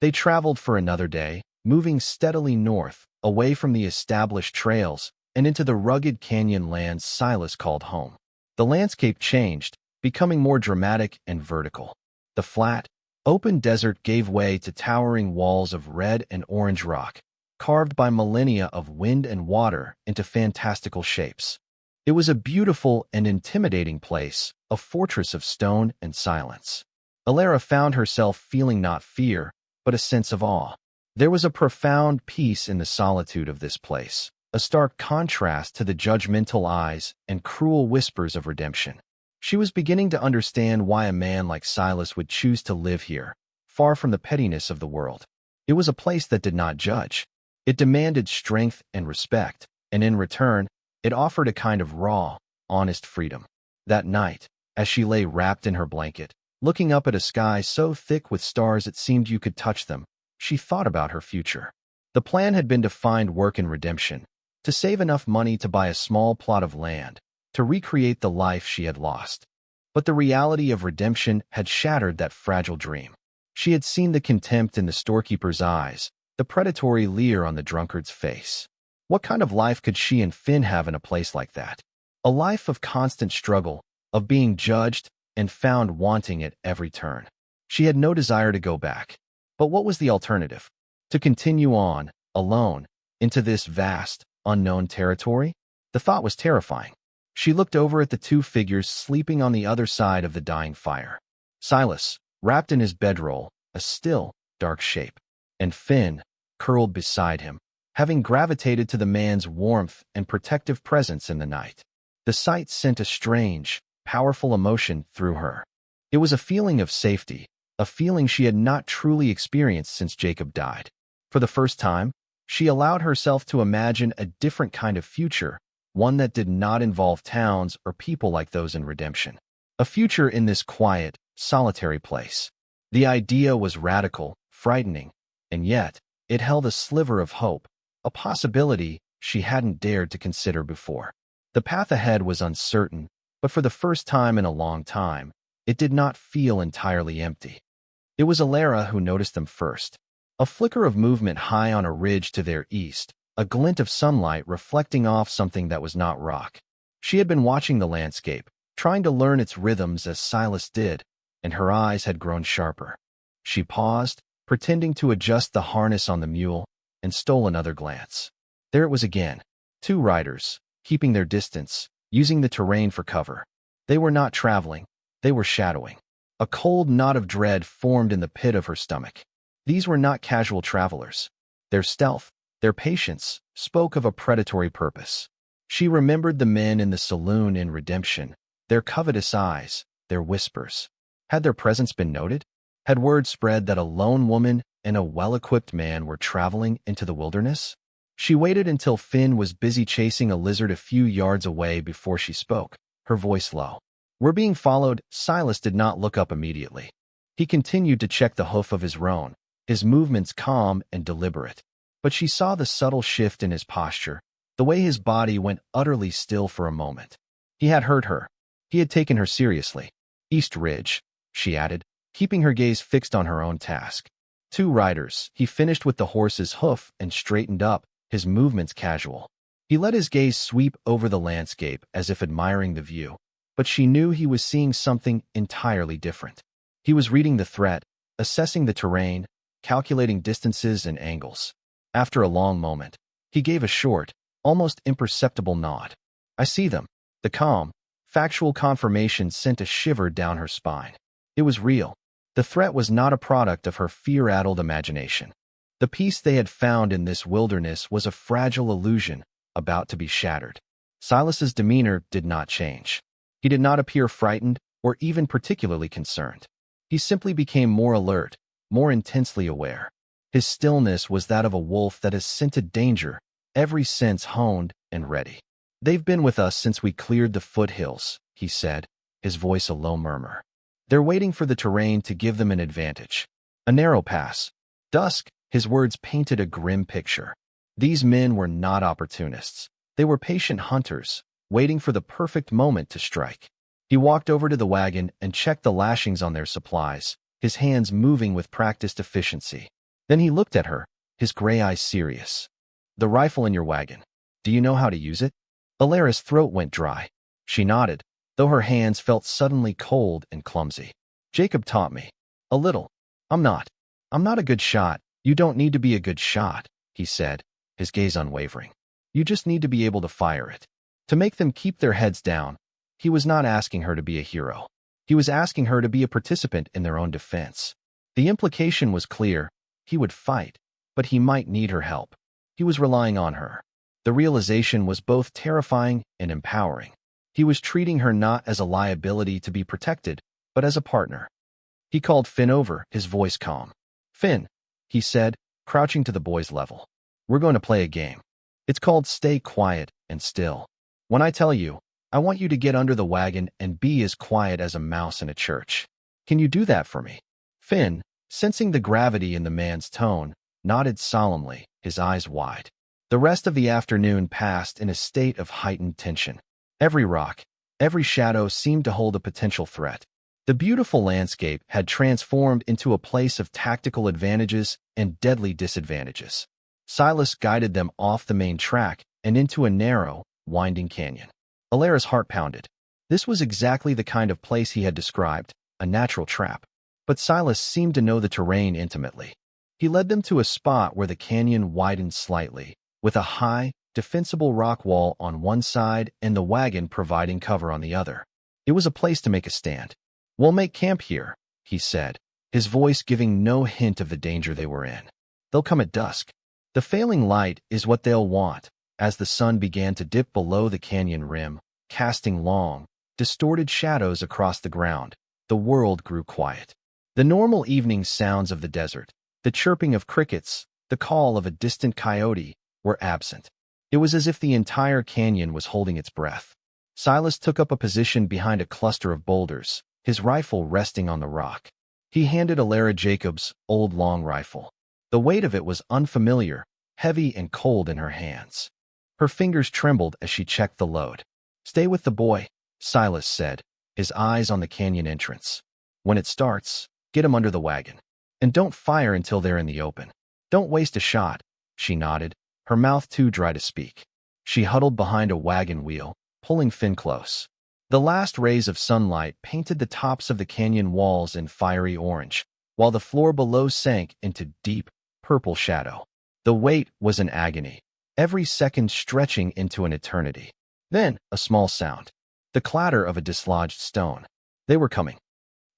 They traveled for another day, moving steadily north, away from the established trails, and into the rugged canyon lands Silas called home. The landscape changed, becoming more dramatic and vertical. The flat, open desert gave way to towering walls of red and orange rock, carved by millennia of wind and water into fantastical shapes. It was a beautiful and intimidating place, a fortress of stone and silence. Alara found herself feeling not fear, but a sense of awe. There was a profound peace in the solitude of this place, a stark contrast to the judgmental eyes and cruel whispers of redemption. She was beginning to understand why a man like Silas would choose to live here, far from the pettiness of the world. It was a place that did not judge. It demanded strength and respect, and in return, it offered a kind of raw, honest freedom. That night, as she lay wrapped in her blanket, looking up at a sky so thick with stars it seemed you could touch them, she thought about her future. The plan had been to find work in redemption, to save enough money to buy a small plot of land, to recreate the life she had lost. But the reality of redemption had shattered that fragile dream. She had seen the contempt in the storekeeper's eyes, the predatory leer on the drunkard's face. What kind of life could she and Finn have in a place like that? A life of constant struggle, of being judged and found wanting at every turn. She had no desire to go back. But what was the alternative? To continue on, alone, into this vast, unknown territory? The thought was terrifying. She looked over at the two figures sleeping on the other side of the dying fire. Silas, wrapped in his bedroll, a still, dark shape, and Finn, curled beside him, having gravitated to the man's warmth and protective presence in the night. The sight sent a strange, powerful emotion through her. It was a feeling of safety, a feeling she had not truly experienced since Jacob died. For the first time, She allowed herself to imagine a different kind of future, one that did not involve towns or people like those in Redemption. A future in this quiet, solitary place. The idea was radical, frightening, and yet it held a sliver of hope, a possibility she hadn't dared to consider before. The path ahead was uncertain, but for the first time in a long time, it did not feel entirely empty. It was Alara who noticed them first. A flicker of movement high on a ridge to their east, a glint of sunlight reflecting off something that was not rock. She had been watching the landscape, trying to learn its rhythms as Silas did, and her eyes had grown sharper. She paused, pretending to adjust the harness on the mule, and stole another glance. There it was again. 2 riders, keeping their distance, using the terrain for cover. They were not traveling, they were shadowing. A cold knot of dread formed in the pit of her stomach. These were not casual travelers. Their stealth, their patience, spoke of a predatory purpose. She remembered the men in the saloon in Redemption, their covetous eyes, their whispers. Had their presence been noted? Had word spread that a lone woman and a well-equipped man were traveling into the wilderness? She waited until Finn was busy chasing a lizard a few yards away before she spoke, her voice low. "We're being followed." Silas did not look up immediately. He continued to check the hoof of his roan, his movements calm and deliberate. But she saw the subtle shift in his posture, the way his body went utterly still for a moment. He had heard her. He had taken her seriously. "East Ridge," she added, keeping her gaze fixed on her own task. 2 riders. He finished with the horse's hoof and straightened up, his movements casual. He let his gaze sweep over the landscape as if admiring the view, but she knew he was seeing something entirely different. He was reading the threat, assessing the terrain, calculating distances and angles. After a long moment, he gave a short, almost imperceptible nod. "I see them." The calm, factual confirmation sent a shiver down her spine. It was real. The threat was not a product of her fear-addled imagination. The peace they had found in this wilderness was a fragile illusion, about to be shattered. Silas's demeanor did not change. He did not appear frightened or even particularly concerned. He simply became more alert, more intensely aware. His stillness was that of a wolf that has scented danger, every sense honed and ready. "They've been with us since we cleared the foothills," he said, his voice a low murmur. "They're waiting for the terrain to give them an advantage. A narrow pass. Dusk." His words painted a grim picture. These men were not opportunists. They were patient hunters, waiting for the perfect moment to strike. He walked over to the wagon and checked the lashings on their supplies, his hands moving with practiced efficiency. Then he looked at her, his gray eyes serious. "The rifle in your wagon. Do you know how to use it?" Alara's throat went dry. She nodded, though her hands felt suddenly cold and clumsy. "Jacob taught me. A little. I'm not a good shot." "You don't need to be a good shot," he said, his gaze unwavering. "You just need to be able to fire it. To make them keep their heads down." He was not asking her to be a hero. He was asking her to be a participant in their own defense. The implication was clear. He would fight, but he might need her help. He was relying on her. The realization was both terrifying and empowering. He was treating her not as a liability to be protected, but as a partner. He called Finn over, his voice calm. "Finn," he said, crouching to the boy's level. "We're going to play a game. It's called Stay Quiet and Still. When I tell you, I want you to get under the wagon and be as quiet as a mouse in a church. Can you do that for me?" Finn, sensing the gravity in the man's tone, nodded solemnly, his eyes wide. The rest of the afternoon passed in a state of heightened tension. Every rock, every shadow seemed to hold a potential threat. The beautiful landscape had transformed into a place of tactical advantages and deadly disadvantages. Silas guided them off the main track and into a narrow, winding canyon. Alara's heart pounded. This was exactly the kind of place he had described, a natural trap. But Silas seemed to know the terrain intimately. He led them to a spot where the canyon widened slightly, with a high, defensible rock wall on one side and the wagon providing cover on the other. It was a place to make a stand. "We'll make camp here," he said, his voice giving no hint of the danger they were in. "They'll come at dusk. The failing light is what they'll want." As the sun began to dip below the canyon rim, casting long, distorted shadows across the ground, the world grew quiet. The normal evening sounds of the desert, the chirping of crickets, the call of a distant coyote, were absent. It was as if the entire canyon was holding its breath. Silas took up a position behind a cluster of boulders, his rifle resting on the rock. He handed Alara Jacob's old long rifle. The weight of it was unfamiliar, heavy and cold in her hands. Her fingers trembled as she checked the load. "Stay with the boy," Silas said, his eyes on the canyon entrance. "When it starts, get him under the wagon. And don't fire until they're in the open. Don't waste a shot." She nodded, her mouth too dry to speak. She huddled behind a wagon wheel, pulling Finn close. The last rays of sunlight painted the tops of the canyon walls in fiery orange, while the floor below sank into deep, purple shadow. The wait was an agony, every second stretching into an eternity. Then, a small sound. The clatter of a dislodged stone. They were coming.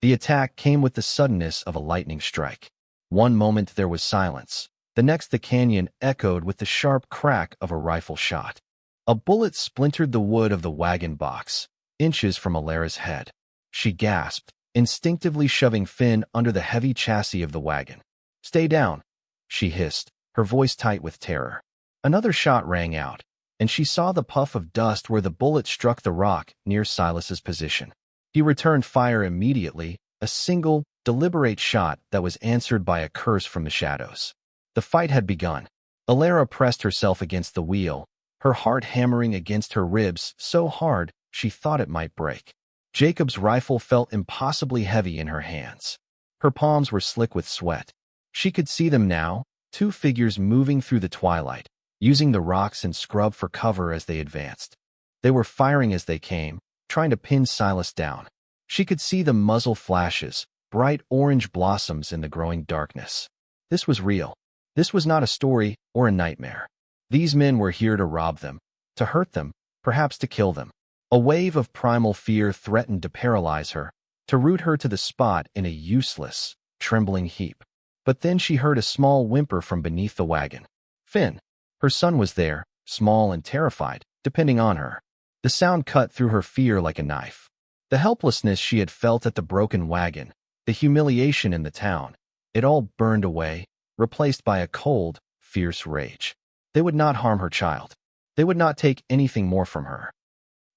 The attack came with the suddenness of a lightning strike. One moment there was silence. The next the canyon echoed with the sharp crack of a rifle shot. A bullet splintered the wood of the wagon box, inches from Alara's head. She gasped, instinctively shoving Finn under the heavy chassis of the wagon. "Stay down," she hissed, her voice tight with terror. Another shot rang out, and she saw the puff of dust where the bullet struck the rock near Silas's position. He returned fire immediately, a single, deliberate shot that was answered by a curse from the shadows. The fight had begun. Alara pressed herself against the wheel, her heart hammering against her ribs so hard she thought it might break. Jacob's rifle felt impossibly heavy in her hands. Her palms were slick with sweat. She could see them now, two figures moving through the twilight, using the rocks and scrub for cover as they advanced. They were firing as they came, trying to pin Silas down. She could see the muzzle flashes, bright orange blossoms in the growing darkness. This was real. This was not a story or a nightmare. These men were here to rob them, to hurt them, perhaps to kill them. A wave of primal fear threatened to paralyze her, to root her to the spot in a useless, trembling heap. But then she heard a small whimper from beneath the wagon. Finn. Her son was there, small and terrified, depending on her. The sound cut through her fear like a knife. The helplessness she had felt at the broken wagon, the humiliation in the town, it all burned away, replaced by a cold, fierce rage. They would not harm her child. They would not take anything more from her.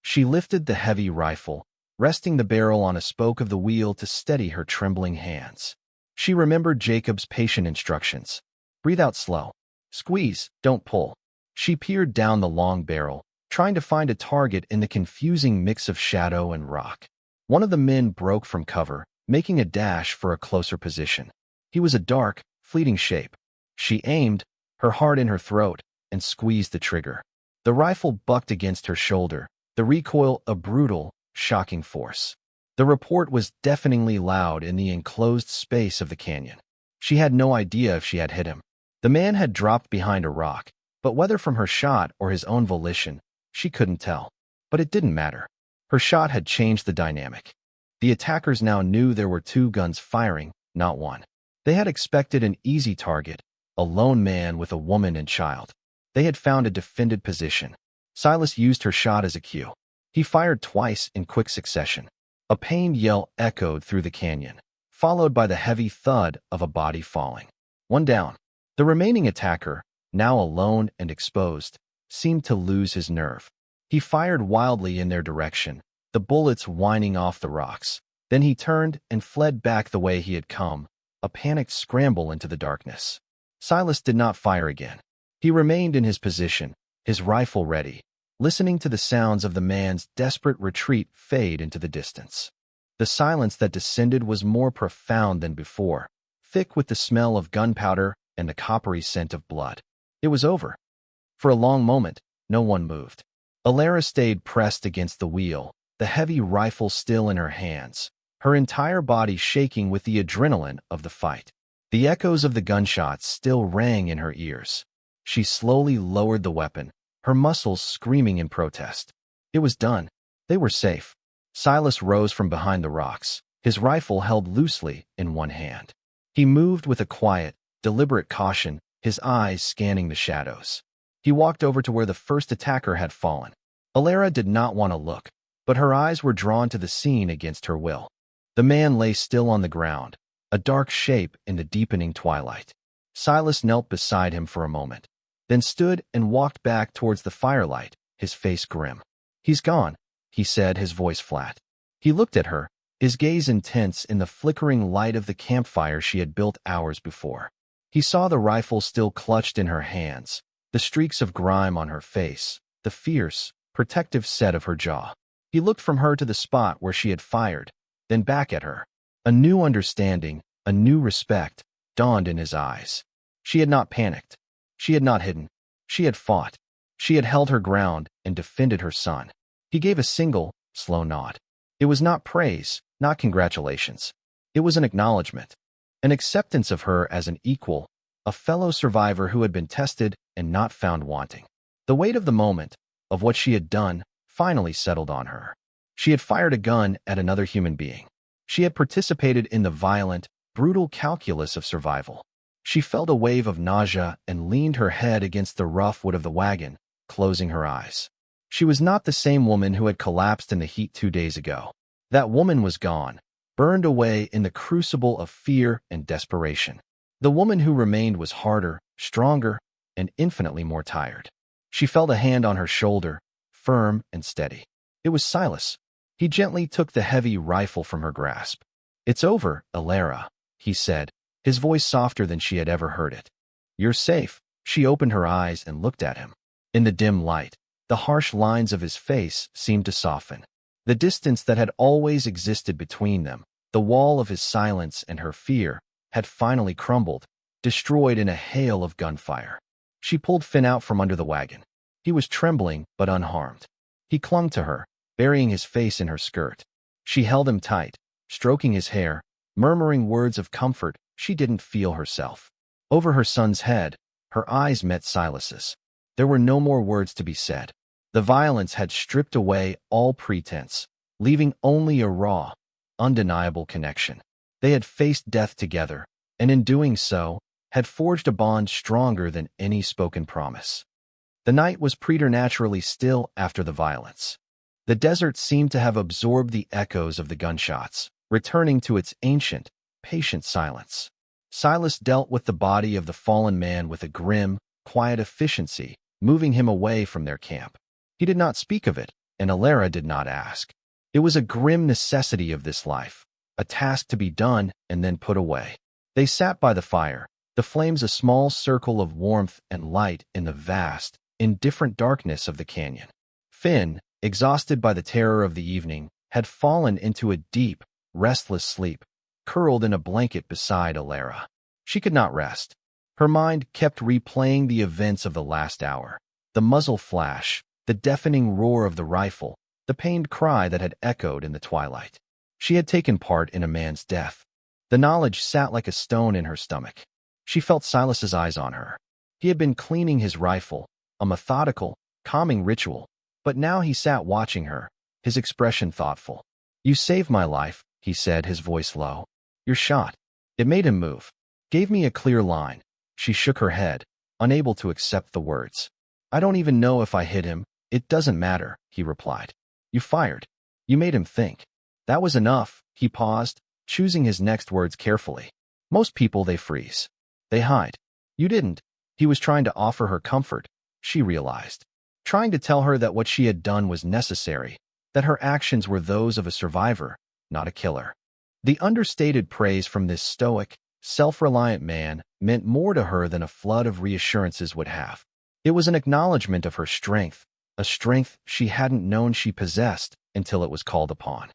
She lifted the heavy rifle, resting the barrel on a spoke of the wheel to steady her trembling hands. She remembered Jacob's patient instructions. Breathe out slow. Squeeze, don't pull. She peered down the long barrel, trying to find a target in the confusing mix of shadow and rock. One of the men broke from cover, making a dash for a closer position. He was a dark, fleeting shape. She aimed, her heart in her throat, and squeezed the trigger. The rifle bucked against her shoulder, the recoil a brutal, shocking force. The report was deafeningly loud in the enclosed space of the canyon. She had no idea if she had hit him. The man had dropped behind a rock, but whether from her shot or his own volition, she couldn't tell. But it didn't matter. Her shot had changed the dynamic. The attackers now knew there were two guns firing, not one. They had expected an easy target, a lone man with a woman and child. They had found a defended position. Silas used her shot as a cue. He fired twice in quick succession. A pained yell echoed through the canyon, followed by the heavy thud of a body falling. One down. The remaining attacker, now alone and exposed, seemed to lose his nerve. He fired wildly in their direction, the bullets whining off the rocks. Then he turned and fled back the way he had come, a panicked scramble into the darkness. Silas did not fire again. He remained in his position, his rifle ready, listening to the sounds of the man's desperate retreat fade into the distance. The silence that descended was more profound than before, thick with the smell of gunpowder and the coppery scent of blood. It was over. For a long moment, no one moved. Alara stayed pressed against the wheel, the heavy rifle still in her hands, her entire body shaking with the adrenaline of the fight. The echoes of the gunshots still rang in her ears. She slowly lowered the weapon, her muscles screaming in protest. It was done. They were safe. Silas rose from behind the rocks, his rifle held loosely in one hand. He moved with a quiet, deliberate caution, his eyes scanning the shadows. He walked over to where the first attacker had fallen. Alara did not want to look, but her eyes were drawn to the scene against her will. The man lay still on the ground, a dark shape in the deepening twilight. Silas knelt beside him for a moment, then stood and walked back towards the firelight, his face grim. "He's gone," he said, his voice flat. He looked at her, his gaze intense in the flickering light of the campfire she had built hours before. He saw the rifle still clutched in her hands, the streaks of grime on her face, the fierce, protective set of her jaw. He looked from her to the spot where she had fired, then back at her. A new understanding, a new respect, dawned in his eyes. She had not panicked. She had not hidden. She had fought. She had held her ground and defended her son. He gave a single, slow nod. It was not praise, not congratulations. It was an acknowledgement, an acceptance of her as an equal, a fellow survivor who had been tested and not found wanting. The weight of the moment, of what she had done, finally settled on her. She had fired a gun at another human being. She had participated in the violent, brutal calculus of survival. She felt a wave of nausea and leaned her head against the rough wood of the wagon, closing her eyes. She was not the same woman who had collapsed in the heat 2 days ago. That woman was gone, burned away in the crucible of fear and desperation. The woman who remained was harder, stronger, and infinitely more tired. She felt a hand on her shoulder, firm and steady. It was Silas. He gently took the heavy rifle from her grasp. "It's over, Alara," he said, his voice softer than she had ever heard it. "You're safe." She opened her eyes and looked at him. In the dim light, the harsh lines of his face seemed to soften. The distance that had always existed between them, the wall of his silence and her fear, had finally crumbled, destroyed in a hail of gunfire. She pulled Finn out from under the wagon. He was trembling but unharmed. He clung to her, burying his face in her skirt. She held him tight, stroking his hair, murmuring words of comfort she didn't feel herself. Over her son's head, her eyes met Silas's. There were no more words to be said. The violence had stripped away all pretense, leaving only a raw, undeniable connection. They had faced death together, and in doing so, had forged a bond stronger than any spoken promise. The night was preternaturally still after the violence. The desert seemed to have absorbed the echoes of the gunshots, returning to its ancient, patient silence. Silas dealt with the body of the fallen man with a grim, quiet efficiency, moving him away from their camp. He did not speak of it, and Alara did not ask. It was a grim necessity of this life, a task to be done and then put away. They sat by the fire, the flames a small circle of warmth and light in the vast, indifferent darkness of the canyon. Finn, exhausted by the terror of the evening, had fallen into a deep, restless sleep, curled in a blanket beside Alara. She could not rest. Her mind kept replaying the events of the last hour, the muzzle flash, the deafening roar of the rifle, the pained cry that had echoed in the twilight. She had taken part in a man's death. The knowledge sat like a stone in her stomach. She felt Silas's eyes on her. He had been cleaning his rifle, a methodical, calming ritual, but now he sat watching her, his expression thoughtful. "You saved my life," he said, his voice low. "Your shot." It made him move. "Gave me a clear line." She shook her head, unable to accept the words. "I don't even know if I hit him. It doesn't matter," he replied. "You fired. You made him think." That was enough. He paused, choosing his next words carefully. "Most people, they freeze. They hide. You didn't." He was trying to offer her comfort, she realized. Trying to tell her that what she had done was necessary, that her actions were those of a survivor, not a killer. The understated praise from this stoic, self-reliant man meant more to her than a flood of reassurances would have. It was an acknowledgement of her strength, a strength she hadn't known she possessed until it was called upon.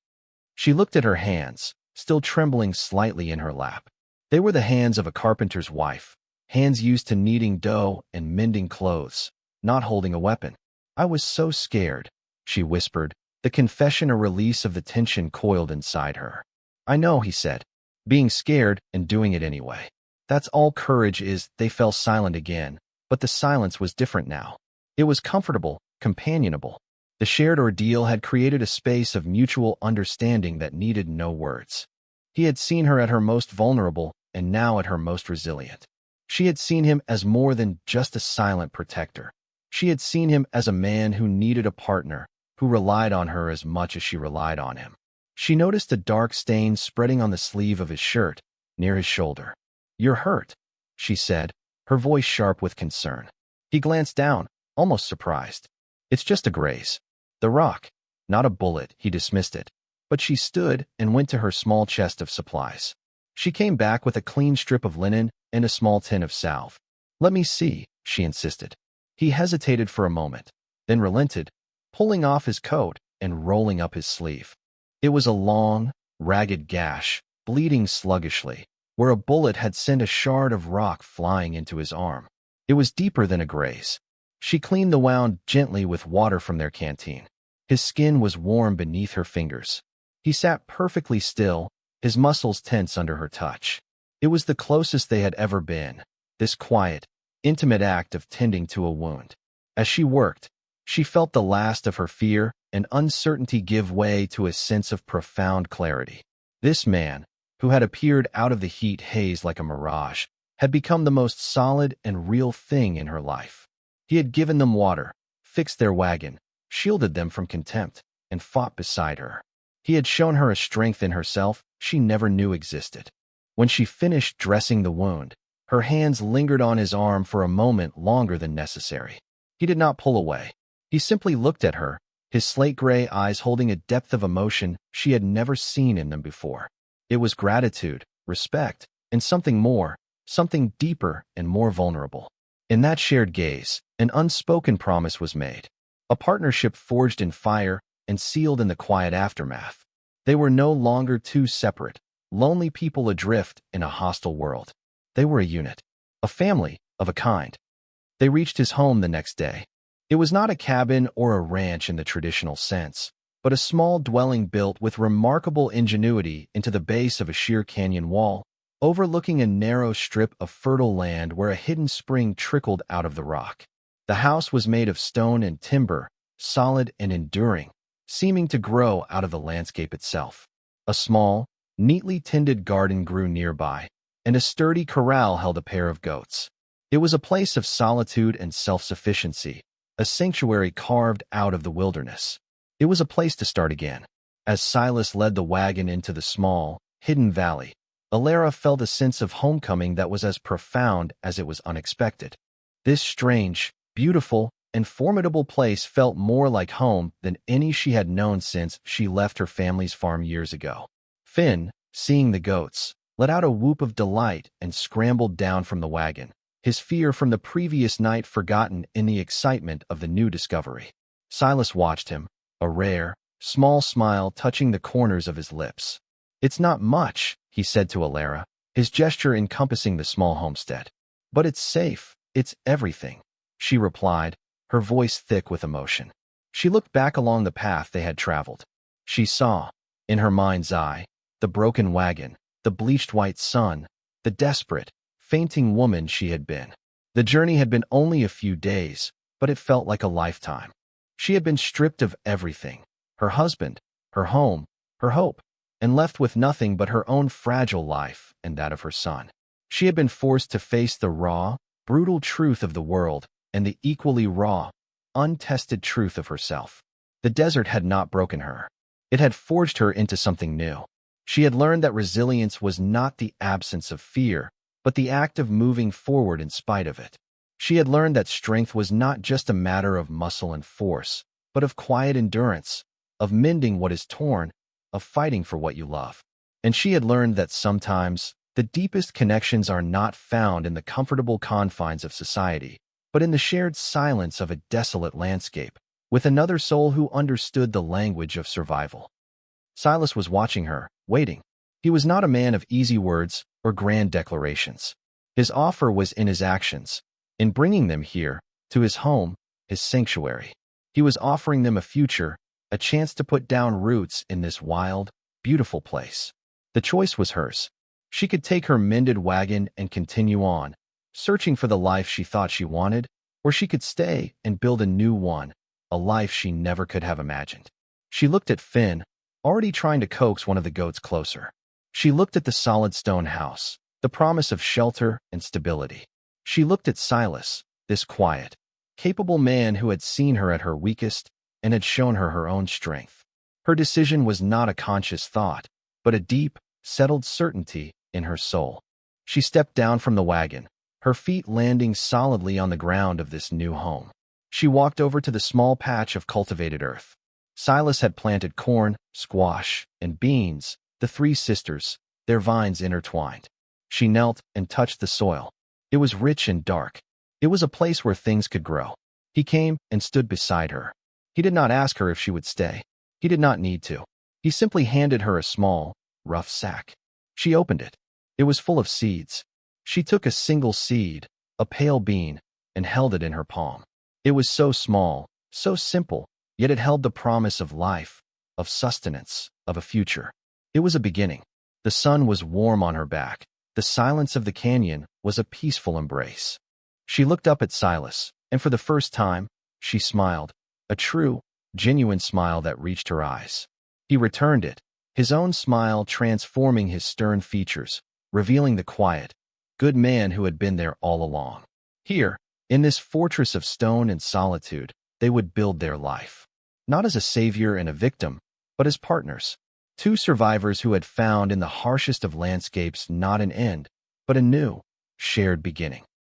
She looked at her hands, still trembling slightly in her lap. They were the hands of a carpenter's wife, hands used to kneading dough and mending clothes, not holding a weapon. "I was so scared," she whispered, the confession a release of the tension coiled inside her. "I know," he said, "being scared and doing it anyway. That's all courage is." They fell silent again, but the silence was different now. It was comfortable, companionable. The shared ordeal had created a space of mutual understanding that needed no words. He had seen her at her most vulnerable and now at her most resilient. She had seen him as more than just a silent protector. She had seen him as a man who needed a partner, who relied on her as much as she relied on him. She noticed a dark stain spreading on the sleeve of his shirt, near his shoulder. "You're hurt." she said, her voice sharp with concern. He glanced down, almost surprised. It's just a graze. The rock. Not a bullet, he dismissed it. But she stood and went to her small chest of supplies. She came back with a clean strip of linen and a small tin of salve. Let me see, she insisted. He hesitated for a moment, then relented, pulling off his coat and rolling up his sleeve. It was a long, ragged gash, bleeding sluggishly, where a bullet had sent a shard of rock flying into his arm. It was deeper than a graze. She cleaned the wound gently with water from their canteen. His skin was warm beneath her fingers. He sat perfectly still, his muscles tense under her touch. It was the closest they had ever been, this quiet, intimate act of tending to a wound. As she worked, she felt the last of her fear and uncertainty give way to a sense of profound clarity. This man, who had appeared out of the heat haze like a mirage, had become the most solid and real thing in her life. He had given them water, fixed their wagon, shielded them from contempt, and fought beside her. He had shown her a strength in herself she never knew existed. When she finished dressing the wound, her hands lingered on his arm for a moment longer than necessary. He did not pull away. He simply looked at her, his slate-gray eyes holding a depth of emotion she had never seen in them before. It was gratitude, respect, and something more, something deeper and more vulnerable. In that shared gaze, an unspoken promise was made, a partnership forged in fire and sealed in the quiet aftermath. They were no longer two separate, lonely people adrift in a hostile world. They were a unit, a family of a kind. They reached his home the next day. It was not a cabin or a ranch in the traditional sense, but a small dwelling built with remarkable ingenuity into the base of a sheer canyon wall, overlooking a narrow strip of fertile land where a hidden spring trickled out of the rock. The house was made of stone and timber, solid and enduring, seeming to grow out of the landscape itself. A small, neatly tended garden grew nearby, and a sturdy corral held a pair of goats. It was a place of solitude and self-sufficiency, a sanctuary carved out of the wilderness. It was a place to start again. As Silas led the wagon into the small, hidden valley, Alara felt a sense of homecoming that was as profound as it was unexpected. This strange, beautiful, and formidable place felt more like home than any she had known since she left her family's farm years ago. Finn, seeing the goats, let out a whoop of delight and scrambled down from the wagon, his fear from the previous night forgotten in the excitement of the new discovery. Silas watched him, a rare, small smile touching the corners of his lips. "It's not much," he said to Alara, his gesture encompassing the small homestead. "But it's safe, it's everything," she replied, her voice thick with emotion. She looked back along the path they had traveled. She saw, in her mind's eye, the broken wagon, the bleached white sun, the desperate, fainting woman she had been. The journey had been only a few days, but it felt like a lifetime. She had been stripped of everything, her husband, her home, her hope, and left with nothing but her own fragile life and that of her son. She had been forced to face the raw, brutal truth of the world and the equally raw, untested truth of herself. The desert had not broken her. It had forged her into something new. She had learned that resilience was not the absence of fear, but the act of moving forward in spite of it. She had learned that strength was not just a matter of muscle and force, but of quiet endurance, of mending what is torn, of fighting for what you love. And she had learned that sometimes the deepest connections are not found in the comfortable confines of society, but in the shared silence of a desolate landscape, with another soul who understood the language of survival. Silas was watching her, waiting. He was not a man of easy words or grand declarations. His offer was in his actions, in bringing them here, to his home, his sanctuary. He was offering them a future, a chance to put down roots in this wild, beautiful place. The choice was hers. She could take her mended wagon and continue on, searching for the life she thought she wanted, or she could stay and build a new one, a life she never could have imagined. She looked at Finn, already trying to coax one of the goats closer. She looked at the solid stone house, the promise of shelter and stability. She looked at Silas, this quiet, capable man who had seen her at her weakest and had shown her her own strength. Her decision was not a conscious thought, but a deep, settled certainty in her soul. She stepped down from the wagon, her feet landing solidly on the ground of this new home. She walked over to the small patch of cultivated earth. Silas had planted corn, squash, and beans, the three sisters, their vines intertwined. She knelt and touched the soil. It was rich and dark. It was a place where things could grow. He came and stood beside her. He did not ask her if she would stay. He did not need to. He simply handed her a small, rough sack. She opened it. It was full of seeds. She took a single seed, a pale bean, and held it in her palm. It was so small, so simple, yet it held the promise of life, of sustenance, of a future. It was a beginning. The sun was warm on her back. The silence of the canyon was a peaceful embrace. She looked up at Silas, and for the first time, she smiled, a true, genuine smile that reached her eyes. He returned it, his own smile transforming his stern features, revealing the quiet, good man who had been there all along. Here, in this fortress of stone and solitude, they would build their life. Not as a savior and a victim, but as partners. Two survivors who had found in the harshest of landscapes not an end, but a new, shared beginning.